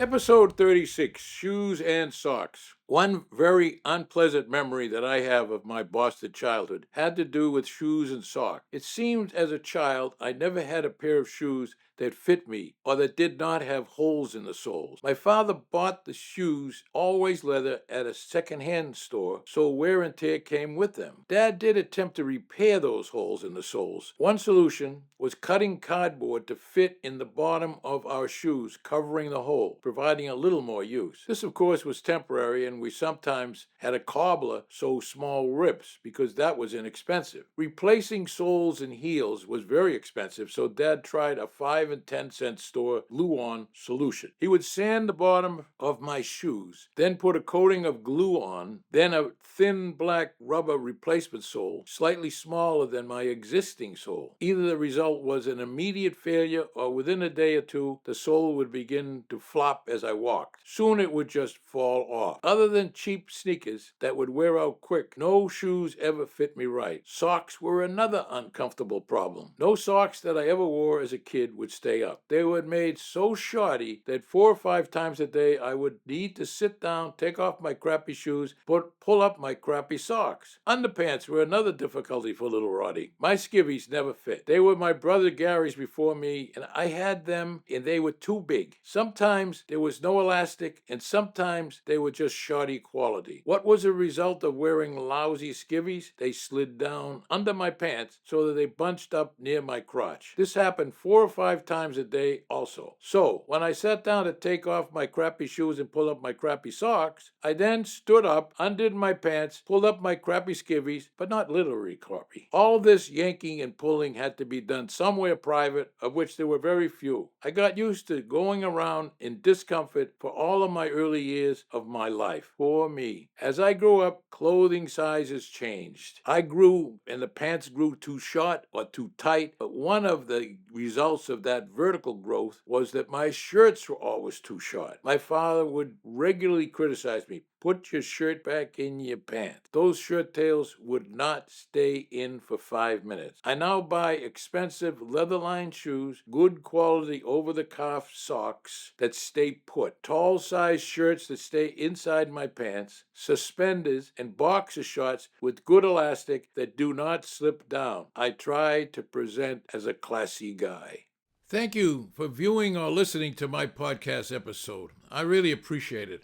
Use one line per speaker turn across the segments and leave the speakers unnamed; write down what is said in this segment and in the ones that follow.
Episode 36, Shoes and Socks. One very unpleasant memory that I have of my Boston childhood had to do with shoes and socks. It seemed as a child I never had a pair of shoes that fit me or that did not have holes in the soles. My father bought the shoes, always leather, at a second-hand store, so wear and tear came with them. Dad did attempt to repair those holes in the soles. One solution was cutting cardboard to fit in the bottom of our shoes, covering the hole, providing a little more use. This, of course, was temporary, and we sometimes had a cobbler sew small rips because that was inexpensive. Replacing soles and heels was very expensive, so Dad tried a 5 and 10-cent store glue-on solution. He would sand the bottom of my shoes, then put a coating of glue on, then a thin black rubber replacement sole, slightly smaller than my existing sole. Either the result was an immediate failure, or within a day or two, the sole would begin to flop as I walked. Soon it would just fall off. Other than cheap sneakers that would wear out quick, no shoes ever fit me right. Socks were another uncomfortable problem. No socks that I ever wore as a kid would stay up. They were made so shoddy that 4 or 5 times a day I would need to sit down, take off my crappy shoes, pull up my crappy socks. Underpants were another difficulty for little Roddy. My skivvies never fit. They were my brother Gary's before me, and I had them, and they were too big. Sometimes there was no elastic, and sometimes they were just shoddy quality. What was a result of wearing lousy skivvies? They slid down under my pants so that they bunched up near my crotch. This happened 4 or 5 times a day also. So, when I sat down to take off my crappy shoes and pull up my crappy socks, I then stood up, undid my pants, pulled up my crappy skivvies, but not literally crappy. All this yanking and pulling had to be done somewhere private, of which there were very few. I got used to going around in discomfort for all of my early years of my life. Poor me. As I grew up, clothing sizes changed. I grew, and the pants grew too short or too tight, but one of the results of that vertical growth was that my shirts were always too short. My father would regularly criticize me. Put your shirt back in your pants. Those shirt tails would not stay in for 5 minutes. I now buy expensive leather-lined shoes, good quality over-the-cuff socks that stay put, tall-size shirts that stay inside my pants, suspenders, and boxer shorts with good elastic that do not slip down. I try to present as a classy guy. Thank you for viewing or listening to my podcast episode. I really appreciate it.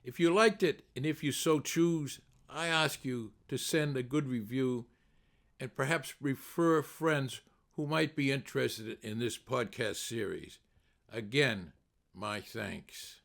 If you liked it, and if you so choose, I ask you to send a good review and perhaps refer friends who might be interested in this podcast series. Again, my thanks.